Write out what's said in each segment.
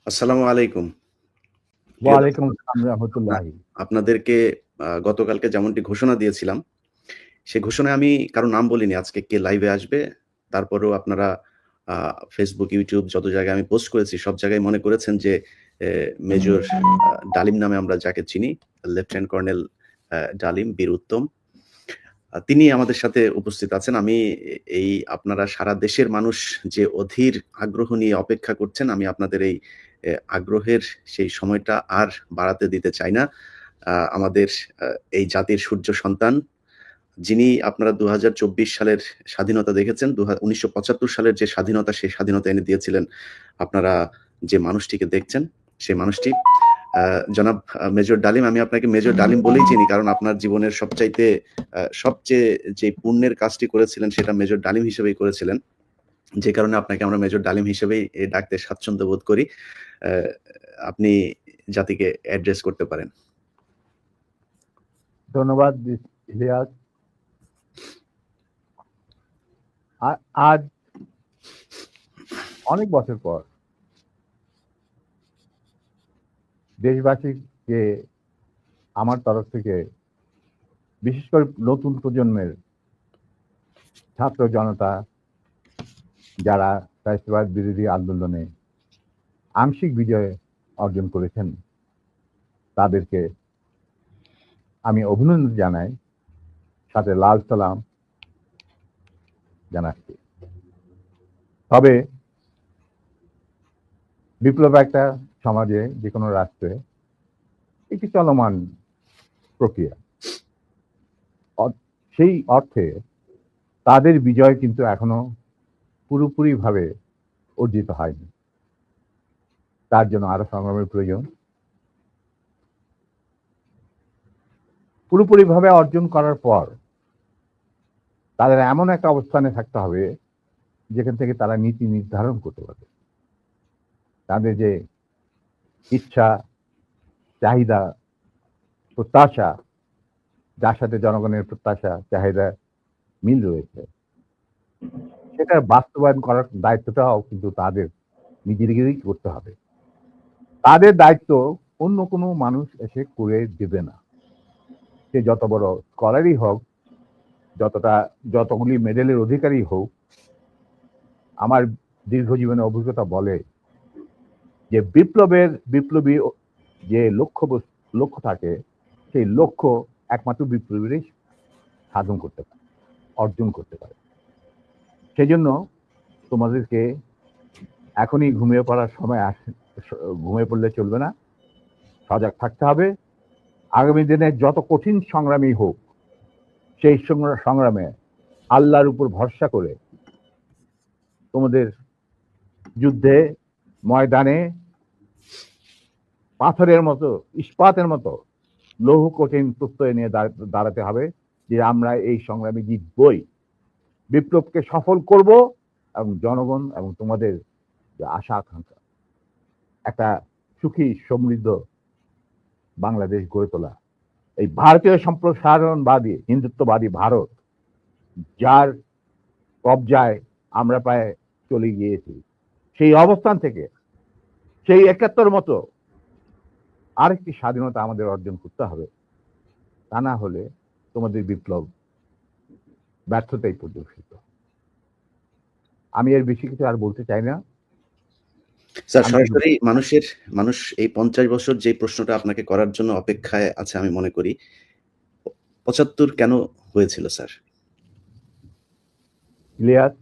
আসসালামু আলাইকুম। প্রিয় ওয়ালাইকুম দর্শক, আসসালাম আপনা রহমতুল্লাহি। আপনাদেরকে গতকালকে যেমনটি ঘোষণা দিয়েছিলাম, সে ঘোষণায় আমি কারো নাম বলিনি আজকে কে লাইভে আসবে। তারপরেও আপনারা আ Facebook, YouTube যত জায়গায় আমি পোস্ট করেছি সব জায়গায় মনে করেছেন যে মেজর ডালিম নামে আমরা যাকে চিনি, লেফটেন্যান্ট কর্নেল ডালিম বীর উত্তম। তিনি আমাদের সাথে উপস্থিত আছেন। আমি এই আপনারা সারা দেশের মানুষ যে অধীর আগ্রহ নিয়ে অপেক্ষা করছেন, আমি আপনাদের এই আগ্রহের সেই সময়টা আর বাড়াতে দিতে চাই না। আমাদের আ এই জাতির সূর্য সন্তান, যিনি আপনারা ২০২৪ সালের স্বাধীনতা দেখেছেন, ১৯৭৫ সালের যে স্বাধীনতা, সেই স্বাধীনতা এনে দিয়েছিলেন আপনারা যে মানুষটিকে দেখছেন, সেই মানুষটি জনাব মেজর ডালিম। আমি আপনাকে মেজর ডালিম বলেই চিনি কারণ আপনার জীবনের সবচেয়ে যে পুণ্যের কাজটি করেছিলেন সেটা মেজর ডালিম হিসেবেই করেছিলেন। যে কারণে আপনাকে আমরা মেজর ডালিম হিসেবেই ডাকতে স্বাচ্ছন্দ্য বোধ করি। আ আপনি জাতিকে অ্যাড্রেস করতে পারেন। ধন্যবাদ ইলিয়াস। আজ অনেক বছর পর দেশবাসীকে আমার তরফ থেকে, বিশেষ করে নতুন প্রজন্মের ছাত্র জনতা যারা ফ্যাসিবাদ বিরোধী আন্দোলনে আংশিক বিজয় অর্জন করেছেন, তাদেরকে আমি অভিনন্দন জানাই, সাথে লাল সালাম জানাচ্ছি। তবে বিপ্লব একটা সমাজে, যে কোনো রাষ্ট্রে একটি চলমান প্রক্রিয়া। সেই অর্থে তাদের বিজয় কিন্তু এখনো পুরোপুরিভাবে অর্জিত হয়নি। তার জন্য আরো সংগ্রামের প্রয়োজন। পুরোপুরিভাবে অর্জন করার পর তাদের এমন একটা অবস্থানে থাকতে হবে যেখান থেকে তারা নীতি নির্ধারণ করতে পারবে। তাদের যে ইচ্ছা, চাহিদা, প্রত্যাশা, যার সাথে জনগণের প্রত্যাশা চাহিদা মিল রয়েছে, সেটা বাস্তবায়ন করার দায়িত্বটাও কিন্তু তাদের নিজেদেরই করতে হবে। তাদের দায়িত্ব অন্য কোনো মানুষ এসে করে দেবে না। সে যত বড় স্কলারই হোক, যতগুলি মেডেলের অধিকারী হোক, আমার দীর্ঘ জীবনের অভিজ্ঞতা বলে যে বিপ্লবী যে লক্ষ্য থাকে, সেই লক্ষ্য একমাত্র বিপ্লবীরাই সাধন করতে পারে, অর্জন করতে পারে। সেজন্য তোমাদেরকে এখনই ঘুমিয়ে পড়ার সময় ঘুমিয়ে পড়লে চলবে না, সজাগ থাকতে হবে। আগামী দিনে যত কঠিন সংগ্রামই হোক, সেই সংগ্রামে আল্লাহর উপর ভরসা করে তোমাদের যুদ্ধে ময়দানে পাথরের মতো, ইস্পাতের মতো লৌহ কঠিন প্রত্যয় নিয়ে দাঁড়াতে হবে যে আমরা এই সংগ্রামে জিতবই, বিপ্লবকে সফল করব এবং জনগণ এবং তোমাদের যে আশা আকাঙ্ক্ষা, একটা সুখী সমৃদ্ধ বাংলাদেশ গড়ে তোলা। এই ভারতীয় সম্প্রসারণবাদী হিন্দুত্ববাদী ভারত, যার কবজায় আমরা প্রায় চলে গিয়েছি, সেই অবস্থান থেকে সেই ৭১ মতো আরেকটি স্বাধীনতা আমাদের অর্জন করতে হবে। তা না হলে তোমাদের বিপ্লব ব্যর্থতাই প্রদর্শিত। আমি এর বেশি কিছু আর বলতে চাই না। স্যার, সরাসরি মানুষ এই ৫০ বছর যে প্রশ্নটা আপনাকে করার জন্য অপেক্ষায় আছে আমি মনে করি। ৭৫ কেন হয়েছিল স্যার? ইলিয়াস,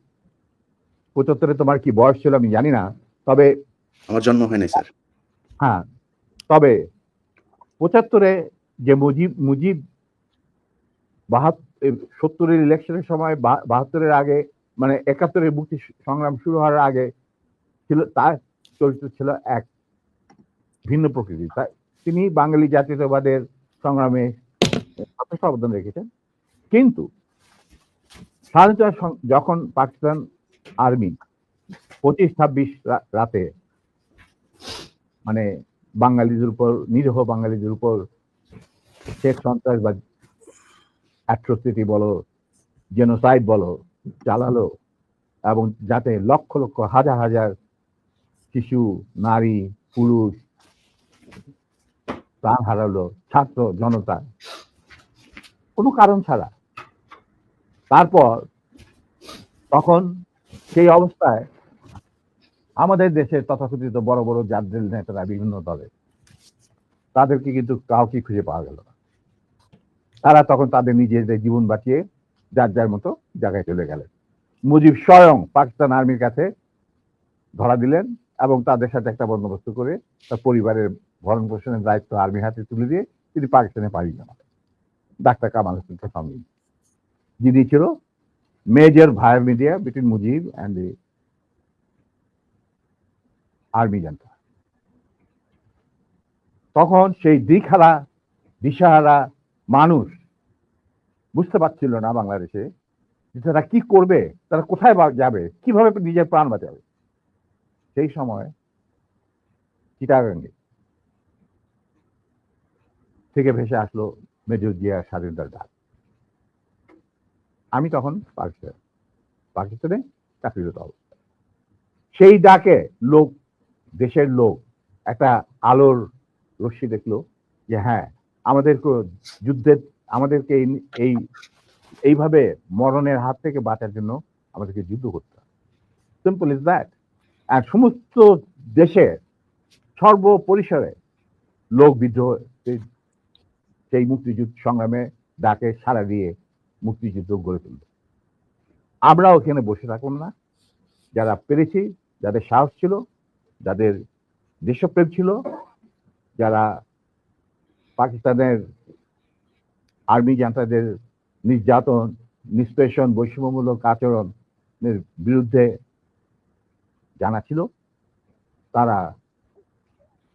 ৭৫-এ তোমার কি বয়স ছিল আমি জানি না, তবে আমার জন্ম হয় নাই স্যার। হ্যাঁ, তবে ৭৫-এ যে মুজিব ৭০-এর ইলেকশনের সময় ৭২-এর আগে, মানে ৭১-এর মুক্তি সংগ্রাম শুরু হওয়ার আগে ছিল, তার চরিত্র ছিল এক ভিন্ন প্রকৃতি। তিনি বাঙালি জাতীয়তাবাদের সংগ্রামে যথেষ্ট অবদান রেখেছেন। কিন্তু স্বাধীনতা যখন পাকিস্তান আর্মি ২৫-২৬ রাতে মানে বাঙালিদের উপর, নিরীহ বাঙালিদের উপর শেখ সন্ত্রাসবাদ অ্যাট্রোসিটি বলো, জেনোসাইড বলো চালালো, এবং যাতে লক্ষ লক্ষ হাজার হাজার শিশু, নারী, পুরুষ প্রাণ হারালো, ছাত্র জনতা, কোনো কারণ ছাড়া। তারপর তখন সেই অবস্থায় আমাদের দেশের তথাকথিত বড় বড় জাতীয় নেতারা বিভিন্ন দলে, তাদেরকে কিন্তু কাউকে খুঁজে পাওয়া গেল না। তারা তখন তাদের নিজেদের জীবন বাঁচিয়ে যার যার মতো জায়গায় চলে গেলেন। মুজিব স্বয়ং পাকিস্তান আর্মির কাছে ধরা দিলেন এবং তাদের সাথে একটা বন্দোবস্ত করে তার পরিবারের ভরণ পোষণের দায়িত্ব আর্মির হাতে তুলে দিয়ে তিনি পাকিস্তানে পাড়ি জমান ডাক্তার কামাল হোসেনকে সঙ্গে, যিনি ছিল major via media between Mujib and the army junta. তখন সেই দিশাহারা মানুষ বুঝতে পারছিল না বাংলাদেশে যে তারা কি করবে, তারা কোথায় যাবে, কিভাবে নিজের প্রাণ বাঁচাবে। সেই সময় চিটাগাঙ্গে থেকে ভেসে আসলো মেজর জিয়ার স্বাধীনতার ডাক। আমি তখন পাকিস্তানে চাকরিরত অবস্থা। সেই ডাকে দেশের লোক একটা আলোর রশ্মি দেখলো যে হ্যাঁ, আমাদেরকে এইভাবে মরণের হাত থেকে বাঁচার জন্য আমাদেরকে যুদ্ধ করতে হবে। Simple is that. আর সমস্ত দেশে সর্বপরিসরে লোক বিদ্রোহ, সেই মুক্তিযুদ্ধ সংগ্রামে ডাকে সাড়া দিয়ে মুক্তিযুদ্ধ গড়ে তুলবে। আমরাও এখানে বসে থাকুন না, যারা পেরেছি, যাদের সাহস ছিল, যাদের দেশপ্রেম ছিল, যারা পাকিস্তানের আর্মি জান্তাদের নির্যাতন, নিষ্পেষণ, বৈষম্যমূলক আচরণের বিরুদ্ধে জানা ছিল,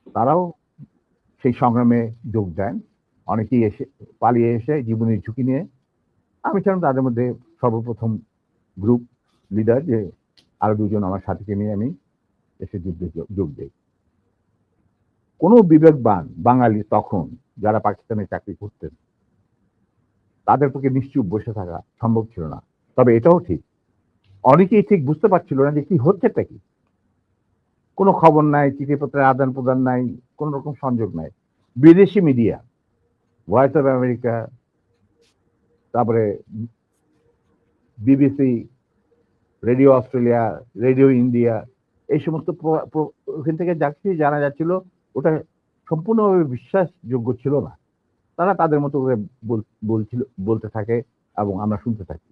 তারাও সেই সংগ্রামে যোগ দেন। অনেকেই পালিয়ে এসে জীবনের ঝুঁকি নিয়ে। আমি ছিলাম তাদের মধ্যে সর্বপ্রথম গ্রুপ লিডার, যে আরো দুজন আমার সাথীকে নিয়ে আমি এসে যুদ্ধে যোগ দিই। কোনো বিবেকবান বাঙালি তখন যারা পাকিস্তানে চাকরি করতেন, তাদের পক্ষে নিশ্চুপ বসে থাকা সম্ভব ছিল না। তবে এটাও ঠিক, অনেকেই ঠিক বুঝতে পারছিল না যে কি হচ্ছেটা কি। কোনো খবর নাই, চিঠিপত্রের আদান প্রদান নাই, কোন রকম সংযোগ নাই। বিদেশি মিডিয়া, ভয়েস অফ আমেরিকা, তারপরে BBC, radio Australia, radio India, এই সমস্ত ওখান থেকে যা কিছু জানা যাচ্ছিল ওটা সম্পূর্ণভাবে বিশ্বাসযোগ্য ছিল না। তারা তাদের মতো করে বলতে থাকে এবং আমরা শুনতে থাকি।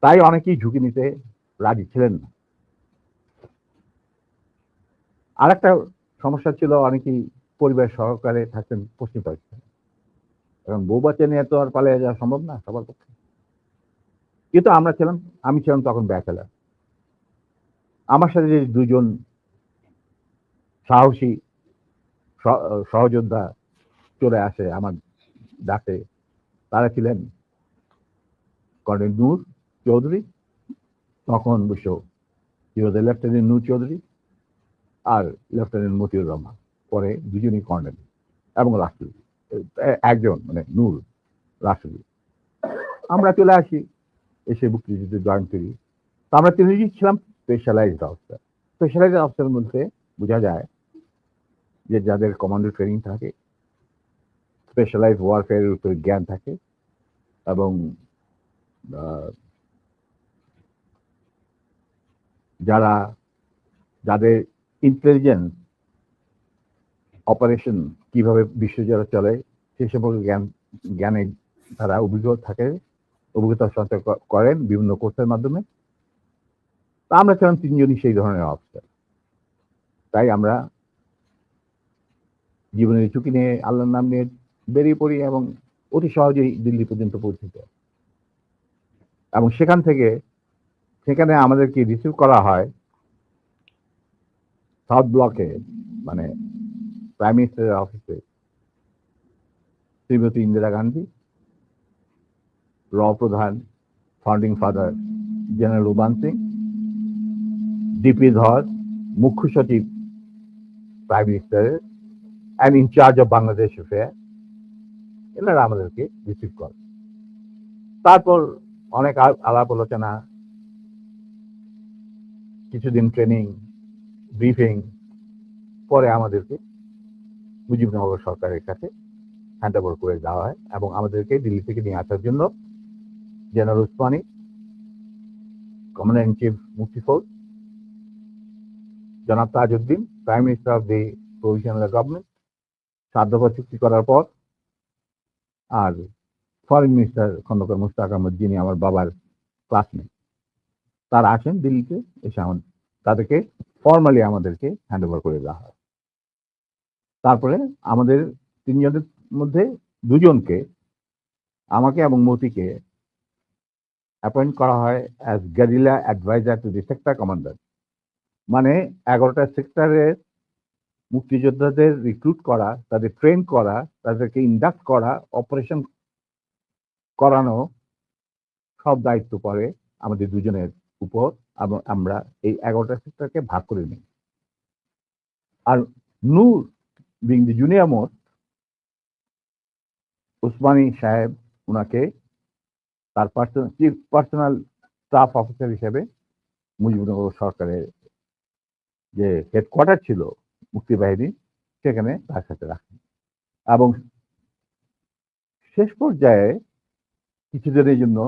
তাই অনেকেই ঝুঁকি নিতে রাজি ছিলেন না। আর একটা সমস্যা ছিল, অনেকেই পরিবার সহকারে থাকতেন পশ্চিম পাকিস্তানে। কারণ বউ বাচ্চা নিয়ে তো আর পালিয়ে যাওয়া সম্ভব না সবার পক্ষে। কিন্তু আমি ছিলাম তখন ব্যাচেলার। আমার সাথে যে দুজন সাহসী সহযোদ্ধা চলে আসে আমার ডাকে, তারা ছিলেন কর্নেল নূর চৌধুরী, তখন অবশ্য লেফটেন্যান্ট নূর চৌধুরী, আর লেফটেন্যান্ট মতিউর রহমান, পরে দুজনই কর্নেল, এবং রাষ্ট্রপতি একজন, মানে নূর রাষ্ট্রপতি। আমরা চলে আসি, এসে মুক্তিযুদ্ধে জয়েন করি। তো আমরা তিনজনই ছিলাম স্পেশালাইজড অফিসার। স্পেশালাইজড অফিসার বলতে বোঝা যায় যে যাদের কমান্ডো ট্রেনিং থাকে, স্পেশালাইজ ওয়ারফেয়ারের উপরে জ্ঞান থাকে, এবং যাদের ইন্টেলিজেন্স অপারেশন কিভাবে বিশ্বজুড়ে চলে সেই সম্পর্কে জ্ঞানে তারা অভিজ্ঞতা সঞ্চয় করেন বিভিন্ন কোর্সের মাধ্যমে। তা আমরা ছিলাম তিনজনই সেই ধরনের অফিসার। তাই আমরা জীবনের ঝুঁকি নিয়ে আল্লাহর নাম নিয়ে বেরিয়ে পড়ি এবং অতি সহজেই দিল্লি পর্যন্ত পৌঁছে যায়। এবং সেখানে আমাদেরকে রিসিভ করা হয় সাউথ ব্লকে, মানে প্রাইম মিনিস্টারের অফিসে, শ্রীমতী ইন্দিরা গান্ধী, প্রধান founding father general Uban Singh, DP Dhar, মুখ্য সচিব প্রাইম মিনিস্টারের and in charge of Bangladesh affair, এনারা আমাদেরকে রিসিভ করে। তারপর অনেক আলাপ আলোচনা, কিছুদিন ট্রেনিং, ব্রিফিং পরে আমাদেরকে মুজিবনগর সরকারের কাছে হ্যান্ড ওভার করে দেওয়া হয় এবং আমাদেরকে দিল্লি থেকে নিয়ে আসার জন্য general Osmani, commander in chief মুফতি ফৌজ, জনাব Tajuddin, prime minister of the provisional government, সাধ্যপর চুক্তি করার পর, আর ফরেন মিনিস্টার খন্দকার মুশতাক আহমদ, যিনি আমার বাবার ক্লাসমেট, তারা আসেন দিল্লিতে, এসে তাদেরকে ফর্মালি আমাদেরকে হ্যান্ড ওভার করে দেওয়া হয়। তারপরে আমাদের তিনজনের মধ্যে দুজনকে, আমাকে এবং মতিকে, অ্যাপয়েন্ট করা হয় as guerrilla adviser to the sector commander. মানে 11টা সেক্টরের মুক্তিযোদ্ধাদের রিক্রুট করা, তাদের ট্রেন করা, তাদেরকে ইন্ডাক্ট করা, অপারেশন করানো, সব দায়িত্ব পড়ে আমাদের দুজনের উপর এবং আমরা এই 11টা সেক্টরকে ভাগ করে নিই। আর Noor being the junior most, Osmani সাহেব ওনাকে তার চিফ পার্সোনাল স্টাফ অফিসার হিসেবে মুজিবনগর সরকারের যে হেডকোয়ার্টার ছিল মুক্তিবাহিনী, সেখানে তার সাথে রাখেন। এবং শেষ পর্যায়ে কিছুদিনের জন্য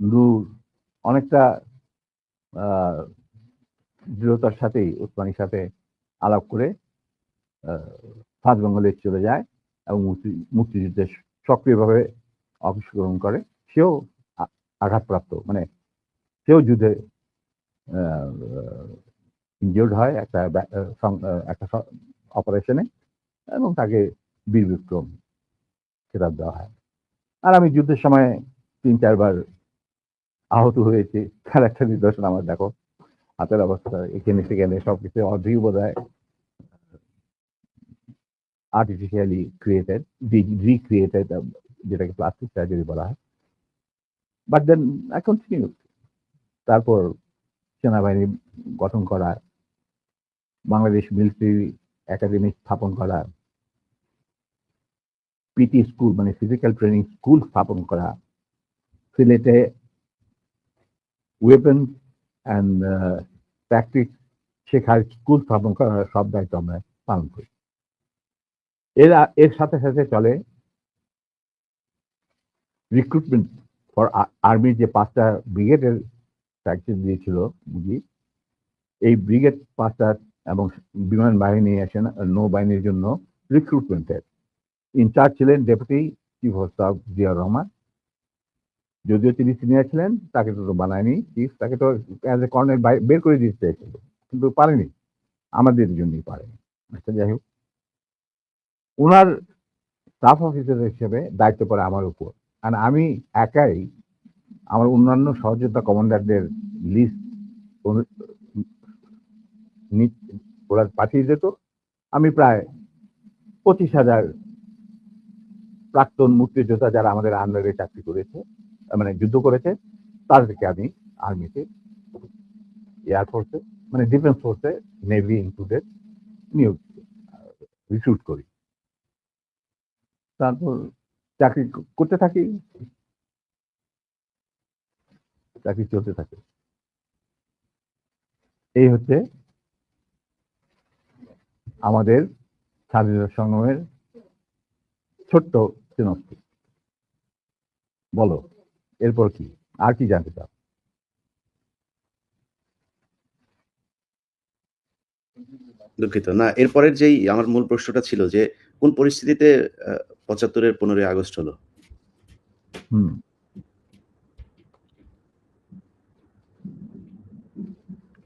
নূর অনেকটা দৃঢ়তার সাথেই উসমানীর সাথে আলাপ করে সাউথ বেঙ্গলে চলে যায় এবং মুক্তিযুদ্ধে সক্রিয়ভাবে অফিস গ্রহণ করে। সেও আঘাতপ্রাপ্ত, মানে সেও যুদ্ধে ইনজিওর্ড হয় একটা অপারেশনে, এবং তাকে বীর বিক্রম খেতাব দেওয়া হয়। আর আমি যুদ্ধের সময় 3-4 বার আহত হয়েছি, তার একটা নিদর্শন আমার দেখো, হাতের অবস্থা এখানে সেখানে সবকিছু অর্ধেক বোধ হয় আর্টিফিশিয়ালি ক্রিয়েটেড, রিক্রিয়েটেড, যেটাকে প্লাস্টিক সার্জারি বলা হয়। But then I continue. তারপর সেনাবাহিনী গঠন করা, বাংলাদেশ মিলিটারি একাডেমি স্থাপন করা, পিটি স্কুল মানে ফিজিক্যাল ট্রেনিং স্কুল স্থাপন করা, সিলেটে ওয়েপন অ্যান্ড প্র্যাকটিস শেখার স্কুল স্থাপন করা, সব দায়িত্ব আমরা পালন করি। এর সাথে সাথে চলে রিক্রুটমেন্ট ফর আর্মির যে 5টা ব্রিগেডের প্র্যাকটিস দিয়েছিল মুজিব, এই ব্রিগেড 5টা এবং বিমান বাহিনী আসেন নৌবাহিনীর জন্য রিক্রুটমেন্টের ইনচার্জ ছিলেন deputy chief of staff Ziaur Rahman. যদিও তিনি সিনিয়র ছিলেন, তাকে তো বানায়নি চিফ, তাকে তো অ্যাজ এ কর্নেল বের করে দিতে চেয়েছিল, কিন্তু পারেনি, আমাদের জন্যই পারেনি। আচ্ছা, যাই হোক, ওনার স্টাফ অফিসার হিসেবে দায়িত্ব পড়ে আমার উপর। আর আমি একাই আমার অন্যান্য সহযোদ্ধা কমান্ডারদের লিস্ট ওরা পাঠিয়ে যেত। আমি প্রায় 25,000 প্রাক্তন মুক্তিযোদ্ধা যারা আমাদের আন্ডারে চাকরি করেছে, মানে যুদ্ধ করেছে, তাদেরকে আমি আর্মিতে, এয়ারফোর্সে, মানে ডিফেন্স ফোর্সে, নেভি ইনক্লুডেড, নিয়োগ রিক্রুট করি। তারপর চাকরি করতে থাকি, চাকরি চলতে থাকে। এই হচ্ছে আমাদের স্বাধীনতা সংগ্রামের ছোট্ট সিনপসিস। বলো এরপর কি, আর কি জানতে চাও? দুঃখিত না, এরপরের যেই আমার মূল প্রশ্নটা ছিল যে কোন পরিস্থিতিতে 75-এর 15ই আগস্ট হলো?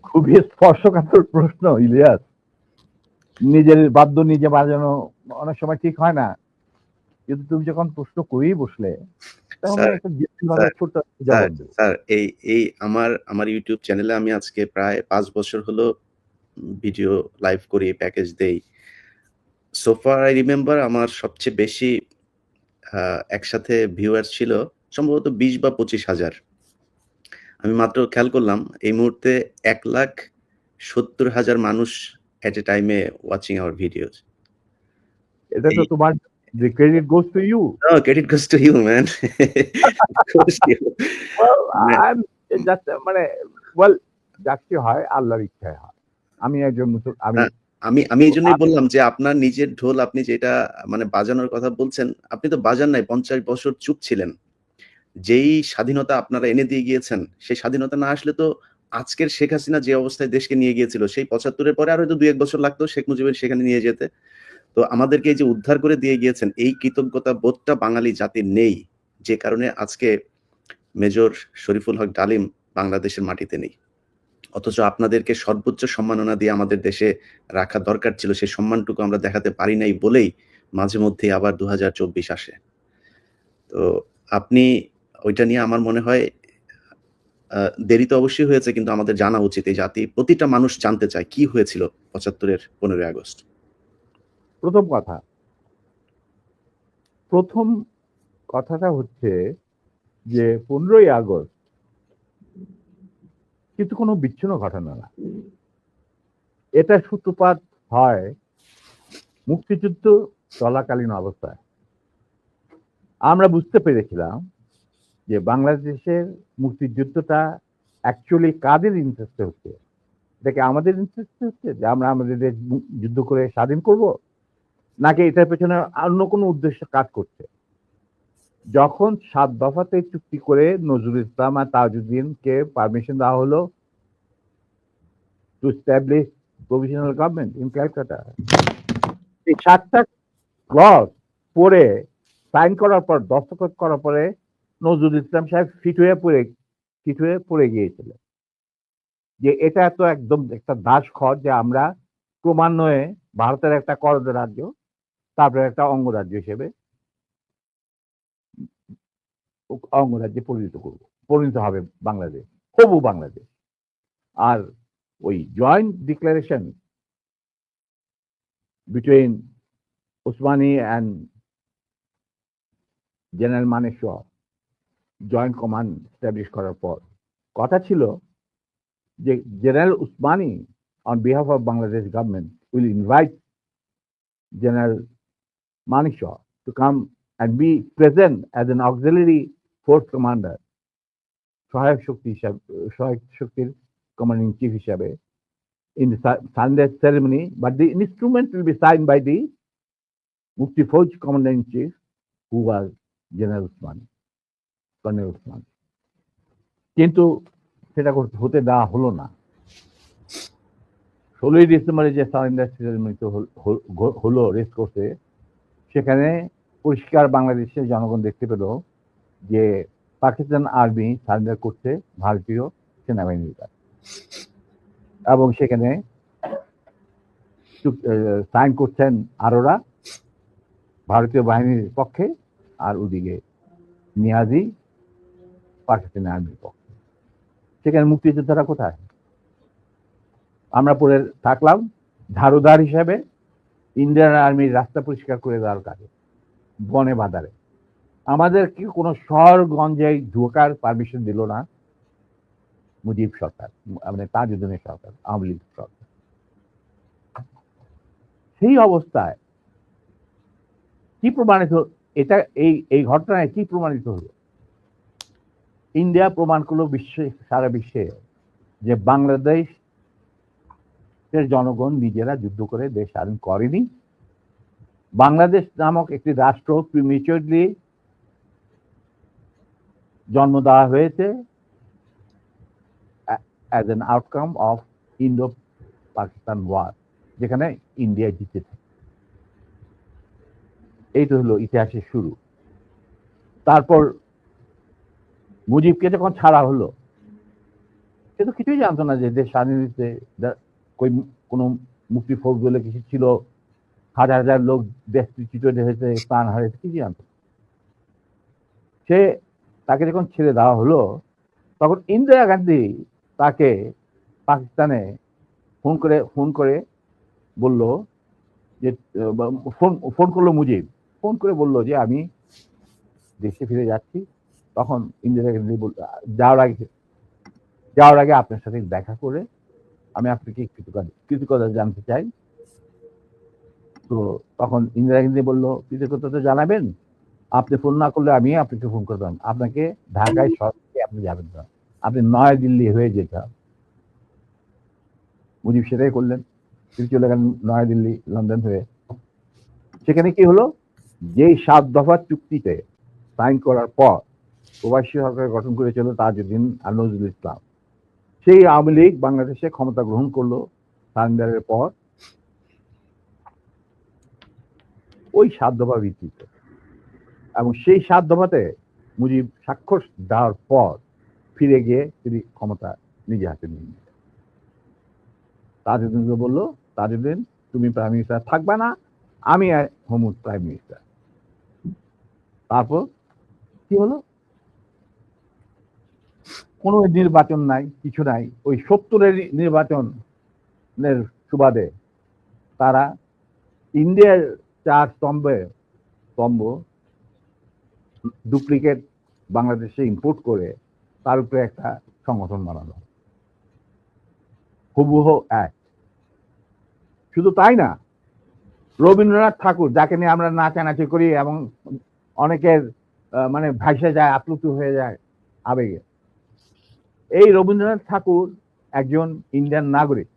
খুবই স্পর্শকাতর প্রশ্ন ইলিয়াস। নিজের বাদ্য নিজে বাজানো অনেক সময় ঠিক হয় না, কিন্তু তুমি যখন প্রশ্ন করেই বসলে, স্যার, এই আমার ইউটিউব চ্যানেলে আমি আজকে প্রায় 5 বছর হলো ভিডিও লাইভ করি, প্যাকেজ দেই। সো ফার আই রিমেম্বার আমার সবচেয়ে বেশি একসাথে ভিউয়ার ছিল সম্ভবত 20 বা 25,000। আমি মাত্র খেয়াল করলাম এই মুহূর্তে 1,70,000 মানুষ এট এ টাইমে ওয়াচিং আওয়ার ভিডিওস। এটা তো তোমার, the credit goes to you. No, credit goes to you, man. Goes to you. Well, I'm just মানে well, যাকে হয় আল্লাহর ইচ্ছায় হয়। আমি একজন আমি না, আমি এই জন্যই বললাম যে আপনার নিজের ঢোল আপনি যেটা মানে বাজানোর কথা বলছেন, আপনি তো বাজান নাই, 50 বছর চুপ ছিলেন। যেই স্বাধীনতা আপনারা এনে দিয়ে গিয়েছেন, সেই স্বাধীনতা না আসলে তো আজকের শেখ হাসিনা যে অবস্থায় দেশকে নিয়ে গিয়েছিল, সেই ৭৫ এর পরে আর হয়তো ২-১ বছর লাগতো শেখ মুজিবের সেখানে নিয়ে যেতে। তো আমাদেরকে এই যে উদ্ধার করে দিয়ে গিয়েছেন, এই কৃতজ্ঞতা বোধটা বাঙালি জাতির নেই। যে কারণে আজকে মেজর শরীফুল হক ডালিম বাংলাদেশের মাটিতে নেই। অথচ আপনাদেরকে সর্বোচ্চ সম্মাননা দিয়ে আমাদের দেশে রাখা দরকার ছিল। সেই সম্মানটুকু আমরা দেখাতে পারি নাই বলেই মাঝে মধ্যেই আবার ২০২৪ আসে। তো আপনি ওইটা নিয়ে আমার মনে হয় দেরি তো অবশ্যই হয়েছে, কিন্তু আমাদের জানা উচিত। এই জাতি প্রতিটা মানুষ জানতে চায় কি হয়েছিল ৭৫ এর ১৫ই আগস্ট। প্রথম কথাটা হচ্ছে যে 15ই আগস্ট কিন্তু কোনো বিচ্ছিন্ন ঘটনা না। এটা সূত্রপাত হয় মুক্তিযুদ্ধ চলাকালীন অবস্থায়। আমরা বুঝতে পেরেছিলাম যে বাংলাদেশের মুক্তিযুদ্ধটা অ্যাকচুয়ালি কাদের ইন্টারেস্টে হচ্ছে। এটাকে আমাদের ইন্টারেস্টে হচ্ছে যে আমরা আমাদের দেশ যুদ্ধ করে স্বাধীন করব, নাকি এটার পেছনে অন্য কোনো উদ্দেশ্য কাজ করছে। যখন 7 দফাতে চুক্তি করে নজরুল ইসলাম আর তাজউদ্দিনকে পারমিশন দেওয়া হলো to establish provisional government in Calcutta, এই 7টা ক্লজ পড়ে সাইন করার পর, দস্তখত করার পরে নজরুল ইসলাম সাহেব ফিট হয়ে পড়ে গিয়েছিলেন যে এটা তো একদম একটা দাস খর যে আমরা ক্রমান্বয়ে ভারতের একটা করদ রাজ্য, তারপরে একটা অঙ্গরাজ্য হিসেবে অঙ্গরাজ্যে পরিণত হবে বাংলাদেশ, হবু বাংলাদেশ। আর ওই joint declaration between Osmani and general Manekshaw joint command establish করার পর কথা ছিল যে general Usmani on behalf of Bangladesh government will invite General Manekshaw to come and be present as an auxiliary force commander, সহায়ক শক্তির commanding chief হিসাবে in the Sunday ceremony, but the instrument will be signed by the Mufti Fauj commander in chief, who was General Usmani, Colonel Usmani. কিন্তু সেটা হতে দেওয়া হলো না। 16ই ডিসেম্বরে যে সারেন্ডার সেরেমনি হলো রেস কোর্সে, সেখানে পরিষ্কার বাংলাদেশের জনগণ দেখতে পেল যে পাকিস্তান আর্মি সারেন্ডার করছে ভারতীয় সেনাবাহিনীর কাছে, এবং সেখানে সাইন করছেন আরোরা ভারতীয় বাহিনীর পক্ষে, আর ওদিকে নিয়াজি পাকিস্তানি আর্মির পক্ষে। সেখানে মুক্তিযোদ্ধারা কোথায়? আমরা পড়ে থাকলাম ঝাড়ুদার হিসাবে ইন্ডিয়ান আর্মির রাস্তা পরিষ্কার করে দেওয়ার কাজে, বনে বাজারে। আমাদের কি কোনো শহরগঞ্জে ঢোকার পারমিশন দিল না মুজিব সরকার, মানে তাজউদ্দিনের সরকার, আওয়ামী লীগ সরকার। সেই অবস্থায় কি প্রমাণিত, এটা এই ঘটনায় কি প্রমাণিত হলো? ইন্ডিয়া প্রমাণ করলো সারা বিশ্বে যে বাংলাদেশের জনগণ নিজেরা যুদ্ধ করে দেশ স্বাধীন করেনি। বাংলাদেশ নামক একটি রাষ্ট্র প্রিমেচুরলি জন্ম দেওয়া হয়েছে as an outcome of Indo-Pakistan war, যেখানে ইন্ডিয়া জিতেছে। এইটা হলো ইতিহাসের শুরু। তারপর মুজিবকে যখন ছাড়া হলো, সে তো কিছুই জানতো না যে দেশ স্বাধীন হয়েছে, কোন মুক্তি ফৌজ বলে কিছু ছিল, হাজার হাজার লোক দেশ চিটে হয়েছে, প্রাণ হারিয়েছে, কিছুই জানতো। তাকে যখন ছেড়ে দেওয়া হলো, তখন ইন্দিরা গান্ধী তাকে পাকিস্তানে ফোন করে বলল যে, ফোন করলো মুজিব, ফোন করে বলল যে আমি দেশে ফিরে যাচ্ছি। তখন ইন্দিরা গান্ধী যাওয়ার আগে আপনার সাথে দেখা করে আমি আপনাকে কৃতজ্ঞতা জানতে চাই। তো তখন ইন্দিরা গান্ধী বললো, কৃতজ্ঞতা তো জানাবেন, আপনি ফোন না করলে আমি আপনাকে ফোন করতাম, আপনাকে ঢাকায় সরাসরি আপনি যাবেন না, আপনি নয়াদিল্লি হয়ে যেতে হবে। মুজিব সেটাই করলেন, তিনি চলে গেলেন নয়াদিল্লি, লন্ডন হয়ে। সেখানে কি হলো, যেই 7 দফা চুক্তিতে সাইন করার পর প্রবাসী সরকার গঠন করেছিল তাজউদ্দিন আর নজরুল ইসলাম, সেই আওয়ামী লীগ বাংলাদেশে ক্ষমতা গ্রহণ করলো সারেন্ডারের পর ওই 7 দফা ভিত্তিতে। এবং সেই 7 দফাতে মুজিব স্বাক্ষর দেওয়ার পর ফিরে গিয়ে তিনি ক্ষমতা নিজে হাতে নিয়ে নিলেন। তাজউদ্দিনকে বললো, তাজউদ্দিন তুমি প্রাইম মিনিস্টার থাকবে না, আমি হব প্রাইম মিনিস্টার। তারপর কি হলো, কোনো নির্বাচন নাই, কিছু নাই। ওই 70-এর নির্বাচনের সুবাদে তারা ইন্ডিয়ার 4 স্তম্ভ ডুপ্লিকেট বাংলাদেশে ইম্পোর্ট করে তার উপরে একটা সংগঠন বানানো, হুবহু এক। শুধু তাই না, রবীন্দ্রনাথ ঠাকুর, যাকে নিয়ে আমরা নাচানাচি করি এবং অনেকের মানে ভাসে যায়, আপ্লুত হয়ে যায় আবেগে, এই রবীন্দ্রনাথ ঠাকুর একজন ইন্ডিয়ান নাগরিক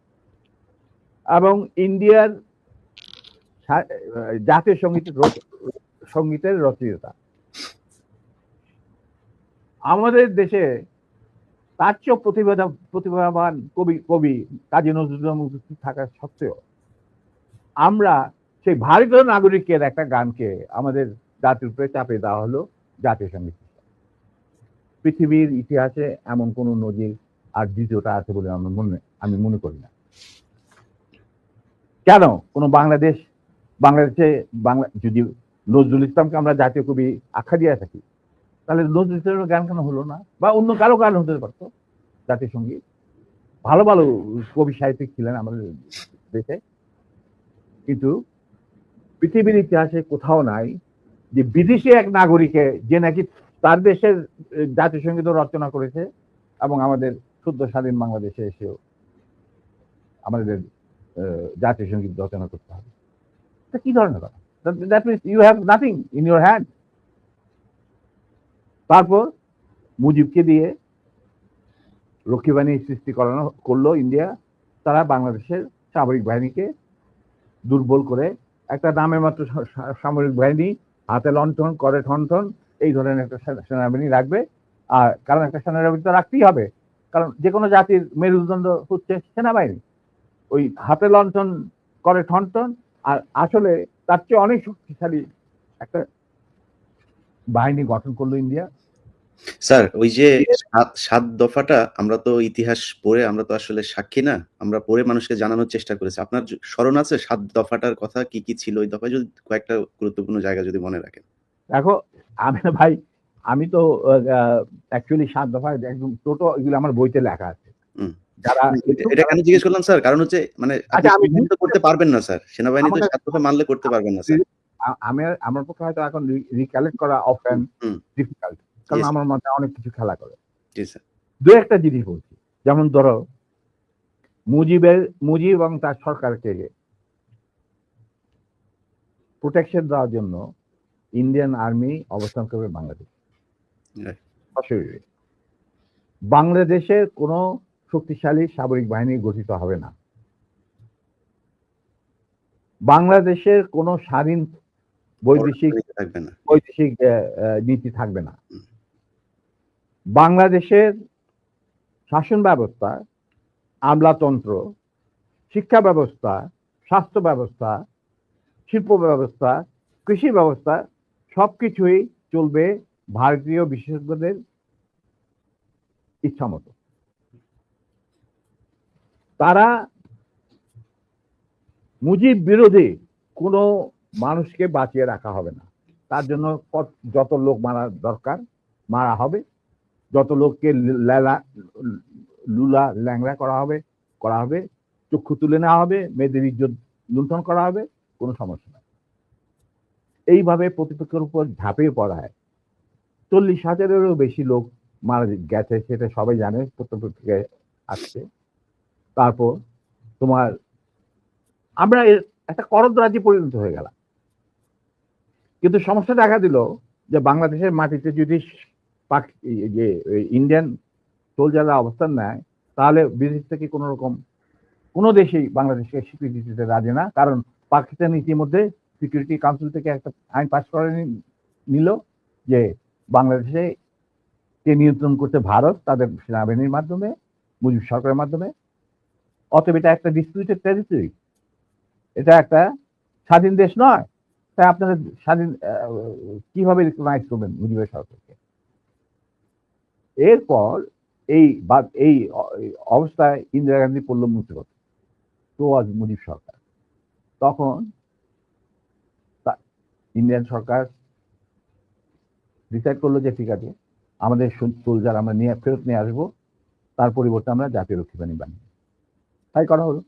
এবং ইন্ডিয়ার জাতীয় সঙ্গীতের রচয়িতা। আমাদের দেশে তার চেয়েও প্রতিভাবান কবি কাজী নজরুল ইসলাম উপস্থিত থাকা সত্ত্বেও আমরা সেই ভারতীয় নাগরিকের একটা গানকে আমাদের জাতির উপরে চাপে দেওয়া হলো জাতীয় সঙ্গীত। পৃথিবীর ইতিহাসে এমন কোন নজির আর দ্বিতীয়টা আছে বলে আমি মনে করি না। কেন কোন বাংলাদেশে যদি নজরুল ইসলামকে আমরা জাতীয় কবি আখ্যা দিয়ে থাকি, তাহলে নজরুল ইসলামের গান কেন হলো না? বা অন্য কারো গান হতে পারতো জাতীয় সঙ্গীত। ভালো ভালো কবি সাহিত্যিক ছিলেন আমাদের দেশে, কিন্তু পৃথিবীর ইতিহাসে কোথাও নাই যে বিদেশি এক নাগরিকে যে নাকি তার দেশের জাতীয় সঙ্গীত রচনা করেছে এবং আমাদের শুদ্ধ স্বাধীন বাংলাদেশে এসেও আমাদের জাতীয় সঙ্গীত রচনা করতে হবে। কি ধরনের কথা? That means you have nothing in your hand. তারপর মুজিবকে দিয়ে রক্ষী বাহিনী সৃষ্টি করলো ইন্ডিয়া। তারা বাংলাদেশের সামরিক বাহিনীকে দুর্বল করে একটা নামে মাত্র সামরিক বাহিনী, হাতে লণ্ঠন, করে ঠনঠন, এই ধরনের একটা সেনাবাহিনী রাখবে। আর কারণ একটা সেনাবাহিনী তো রাখতেই হবে, কারণ যে কোনো জাতির মেরুদণ্ড হচ্ছে সেনাবাহিনী। ওই হাতে লণ্ঠন, করে ঠনঠন, আর আসলে তার চেয়ে অনেক শক্তিশালী একটা বাহিনী গঠন করলো ইন্ডিয়া। স্যার, ওই যে 7 দফাটা আমরা তো ইতিহাস পড়ে, আমরা তো আসলে সাক্ষী না, আমরা পড়ে মানুষকে জানানোর চেষ্টা করেছি। আপনার স্মরণ আছে 7 দফাটার কথা কি কি ছিল? ওই দফায় যদি কয়েকটা গুরুত্বপূর্ণ জায়গা যদি মনে রাখেন। দেখো ভাই, আমি তো অ্যাকচুয়ালি 7 দফা একদম টোটো এগুলো আমার বইতে লেখা আছে। যারা এটা কেন জিজ্ঞেস করলাম স্যার, কারণ হচ্ছে মানে আপনি তো করতে পারবেন না স্যার, সেনাবাহিনী তো 7 দফা মানলে করতে পারবেন না স্যার। আমার পক্ষে হয়তো এখন রিকালেক্ট করা অফেন ডিফিকাল্ট, কারণ আমার মাথায় অনেক কিছু খেলা করে। জি স্যার। দু একটা জিনিস বলছি, যেমন ধরো মুজিব এবং তার সরকারকে প্রোটেকশন দেওয়ার জন্য ইন্ডিয়ান আর্মি অবস্থান করবে বাংলাদেশ। বাংলাদেশের কোনো শক্তিশালী সামরিক বাহিনী গঠিত হবে না। বাংলাদেশের কোনো স্বাধীন বৈদেশিক নীতি থাকবে না। বাংলাদেশের শাসন ব্যবস্থা, আমলাতন্ত্র, শিক্ষা ব্যবস্থা, স্বাস্থ্য ব্যবস্থা, শিল্প ব্যবস্থা, কৃষি ব্যবস্থা সবকিছুই চলবে ভারতীয় বিশেষজ্ঞদের ইচ্ছা মতো। তারা মুজিব বিরোধী কোনো মানুষকে বাঁচিয়ে রাখা হবে না। তার জন্য যত লোক মারা দরকার মারা হবে, যত লোককে লুলা ল্যাংড়া করা হবে, চক্ষু তুলে নেওয়া হবে, মেয়েদের ইজ্জত লুণ্ঠন করা হবে, কোনো সমস্যা নাই। এইভাবে প্রতিপক্ষের উপর ঝাঁপিয়ে পড়ায় 40,000-এরও বেশি লোক মারা গেছে, সেটা সবাই জানে, প্রত্যেক আসছে। তারপর তোমার আমরা একটা করদরাজ্যে পরিণত হয়ে গেলাম। কিন্তু সমস্যা দেখা দিল যে বাংলাদেশের মাটিতে যদি ইন্ডিয়ান সোলজাররা অবস্থান নেয়, তাহলে বিদেশ থেকে কোন রকম কোনো দেশেই বাংলাদেশকে স্বীকৃতি দিতে রাজি না, কারণ পাকিস্তান ইতিমধ্যে সিকিউরিটি কাউন্সিল থেকে একটা আইন পাস করে নিল যে বাংলাদেশে কে নিয়ন্ত্রণ করতে ভারত তাদের সেনাবাহিনীর মাধ্যমে, মুজিব সরকারের মাধ্যমে। অতএব এটা একটা ডিসপিউটেড টেরিটরি, এটা একটা স্বাধীন দেশ নয়। তাই আপনারা স্বাধীন কিভাবে রিকগনাইজ করবেন মুজিবের সরকারকে? এরপর এই অবস্থায় ইন্দিরা গান্ধী পড়ল মুসিবত, তো আজ মুজিব সরকার। তখন ইন্ডিয়ান সরকার ডিসাইড করলো যে ঠিক আছে, আমাদের সোলজার আমরা ফেরত নিয়ে আসবো, তার পরিবর্তে আমরা জাতীয় রক্ষী বাহিনী বানিয়ে, তাই করা হলো।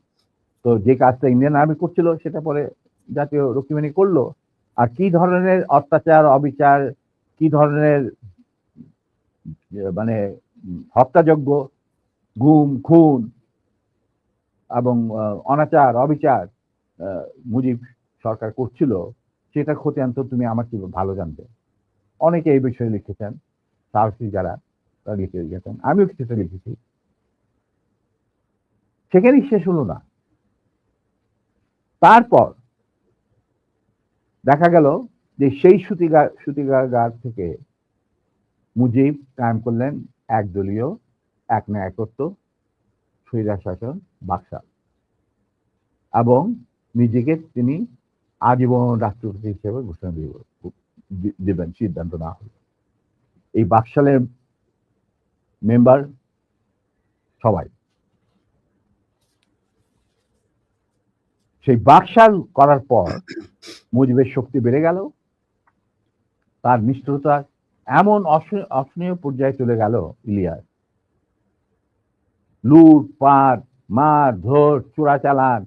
তো যে কাজটা ইন্ডিয়ান আর্মি করছিল সেটা পরে জাতীয় রক্ষী বাহিনী করলো। আর কি ধরনের অত্যাচার, অবিচার, কি ধরনের মানে হত্যাযজ্ঞ, গুম খুন এবং অনাচার অবিচার মুজিব সরকার করছিল, সেটা খতিয়ান তো তুমি আমার কি ভালো জানবে। অনেকে এই বিষয়ে লিখেছেন, সাহসী যারা তারা লিখে গেছেন, আমিও কিছুটা লিখেছি। সেখানেই শেষ হলো না। তারপর দেখা গেল যে সেই সূতিকাগার থেকে মুজিব কায়েম করলেন একদলীয় এক ন্যায়কত্ব স্বৈরাচার শাসন বাকশাল, এবং নিজেকে তিনি আজীবন রাষ্ট্রপতি হিসেবে ঘোষণা দেবেন সিদ্ধান্ত না হলো। এই বাকশালের মেম্বার সবাই। সেই বাকশাল করার পর মুজিবের শক্তি বেড়ে গেল, তার নিষ্ঠুরতা এমন অসহনীয় পর্যায়ে চলে গেল, ইলিয়াস, লুট পাট, মার ধর, চোরাচালান,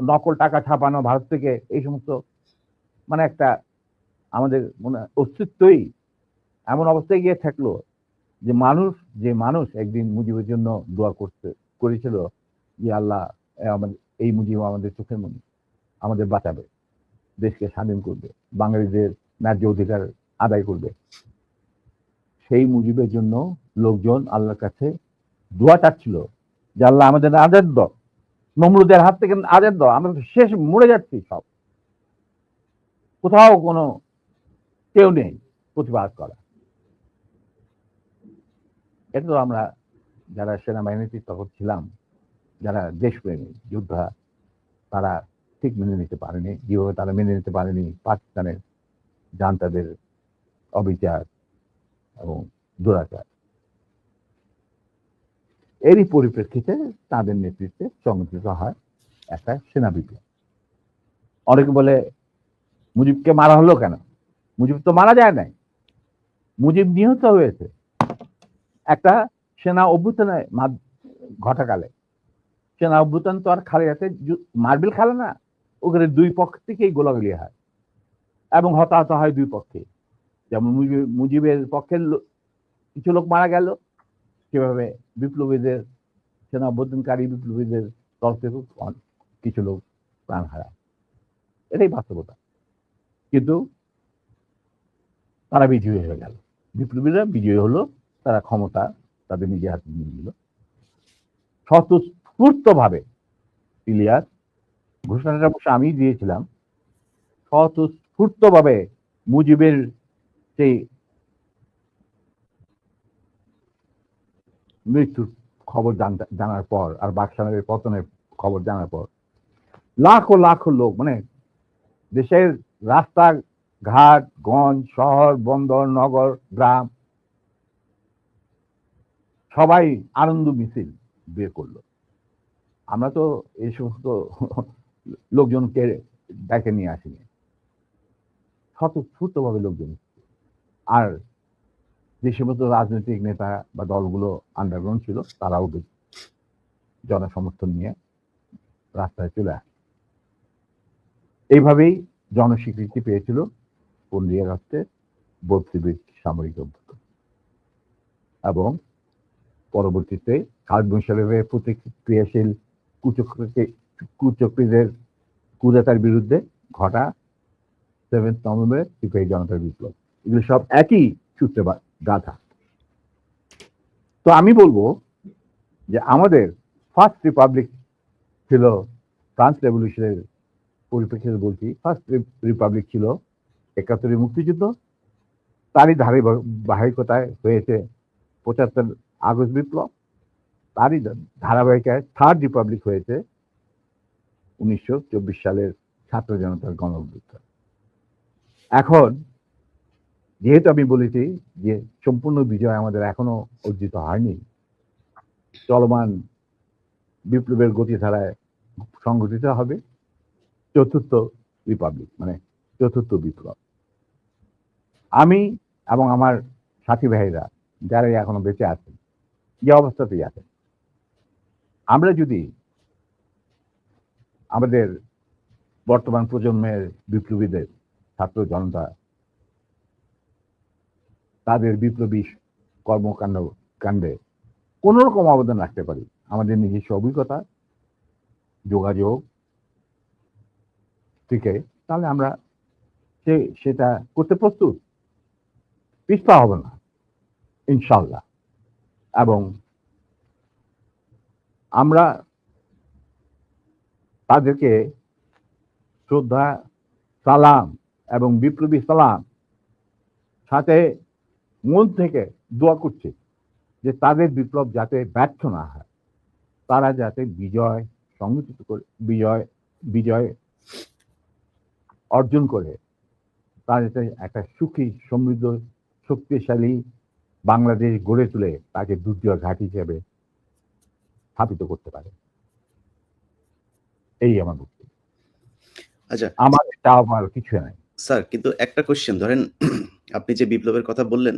নকল টাকা ছাপানো ভারত থেকে, এই সমস্ত মানে একটা আমাদের মনে অস্তিত্বই এমন অবস্থায় গিয়ে থাকলো যে মানুষ একদিন মুজিবের জন্য দোয়া করেছিল যে আল্লাহ এই মুজিব আমাদের চোখের মনি, আমাদের বাঁচাবে, দেশকে স্বাধীন করবে, বাঙালিদের ন্যায্য অধিকার আদায় করবে। সেই মুজিবের জন্য লোকজন আল্লাহর কাছে দোয়া চাচ্ছিল যে আল্লাহ আমাদের আজাদ দাও, নমরুদের হাত থেকে আজাদ দাও, আমরা তো শেষ মরে যাচ্ছি, সব কোথাও কোনো কেউ নেই প্রতিবাদ করা। এটা তো আমরা যারা সেনাবাহিনীতে তখন ছিলাম, যারা দেশপ্রেমী যোদ্ধা, তারা ঠিক মেনে নিতে পারেনি। যেভাবে তারা মেনে নিতে পারেনি পাকিস্তানের জান্তাদের অবিচার এবং দুরাচার। এরই পরিপ্রেক্ষিতে তাদের নেতৃত্বে সংগঠিত হয় একটা সেনা বিপ্লব। অনেকে বলে মুজিবকে মারা হলো কেন? মুজিব তো মারা যায় নাই, মুজিব নিহত হয়েছে একটা সেনা অভ্যুত্থানের ঘটাকালে। সেনা অভ্যুত্থান তো আর খালি হাতে মার্বেল খেলে না, ওখানে দুই পক্ষ থেকেই গোলাগুলি হয় এবং হতাহত হয় দুই পক্ষে। যেমন মুজিবের পক্ষের কিছু লোক মারা গেল, সেভাবে বিপ্লবীদের, সেনা অভ্যুত্থানকারী বিপ্লবীদের তরফ থেকে কিছু লোক প্রাণ হারায়। এটাই বাস্তবতা। কিন্তু তারা বিজয়ী হয়ে গেল, বিপ্লবীরা বিজয়ী হলো, তারা ক্ষমতা তাদের নিজের হাতে নিয়ে নিল স্বতঃস্ফূর্ত ভাবে। ইলিয়াস, ঘোষণাটা অবশ্য আমি দিয়েছিলাম, স্বতঃস্ফূর্ত ভাবে মুজিবের সেই মৃত্যুর খবর জানার পর আর বাকশালের পতনের খবর জানার পর লাখো লাখো লোক, মানে দেশের রাস্তা ঘাট, গঞ্জ, শহর, বন্দর, নগর, গ্রাম, সবাই আনন্দ মিছিল বের করলো। আমরা তো এই সমস্ত লোকজনকে ডেকে নিয়ে আসিনি, স্বতঃস্ফূর্ত ভাবে লোকজন। আর যে সমস্ত রাজনৈতিক নেতা বা দলগুলো আন্ডারগ্রাউন্ড ছিল, তারাও জনসমর্থন নিয়ে রাস্তায় চলে আসে। এইভাবেই জনস্বীকৃতি পেয়েছিল 15 আগস্টের বলশিবিক সামরিক অভ্যুত্থান। এবং পরবর্তীতে খালেদ মোশাররফের প্রতিক্রিয়াশীল কুচক্রীদের কুদেতার বিরুদ্ধে ঘটা 7 নভেম্বর সিপাহী জনতার বিপ্লব, এগুলো সব একই সূত্রে গাথা। তো আমি বলবো যে আমাদের ফার্স্ট রিপাবলিক ছিল ফ্রান্স রেভলিউশনের পরিপ্রেক্ষিতে বলছি, ফার্স্ট রিপাবলিক ছিল ৭১ মুক্তিযুদ্ধ, তারই ধারাবাহিকতায় হয়েছে ৭৫ আগস্ট বিপ্লব, তারই ধারাবাহিকায় থার্ড রিপাবলিক হয়েছে ১৯২৪ সালের ছাত্র জনতার গণ অভ্যুত্থান। এখন যেহেতু আমি বলেছি যে সম্পূর্ণ বিজয় আমাদের এখনো অর্জিত হয়নি, চলমান বিপ্লবের গতিধারায় সংগঠিত হবে চতুর্থ রিপাবলিক, মানে চতুর্থ বিপ্লব। আমি এবং আমার সাথী ভাইরা যারা এখনো বেঁচে আছেন, যে অবস্থাতেই আছেন, আমরা যদি আমাদের বর্তমান প্রজন্মের বিপ্লবীদের, ছাত্র জনতা, তাদের বিপ্লবী কাণ্ডে কোন রকম অবদান রাখতে পারি, আমাদের নিজস্ব অভিজ্ঞতা, যোগাযোগ থেকে, তাহলে আমরা সেটা করতে প্রস্তুত, পিছপা হবে না ইনশাল্লাহ। এবং আমরা তাদেরকে শ্রদ্ধা, সালাম এবং বিপ্লবী সালাম সাথে মন থেকে দোয়া করছি যে তাদের বিপ্লব যাতে ব্যর্থ না হয়, তারা যাতে বিজয় সংগঠিত করে, বিজয় অর্জন করে, তারা যাতে একটা সুখী, সমৃদ্ধ, শক্তিশালী বাংলাদেশ গড়ে তুলে তাকে দুর্জয় ঘাঁটি হিসেবে স্থাপিত করতে পারে। এই আমার বক্তব্য। আচ্ছা আমার এটা আমার কিছু নাই স্যার, কিন্তু একটা কোশ্চেন ধরেন, আপনি যে বিপ্লবের কথা বললেন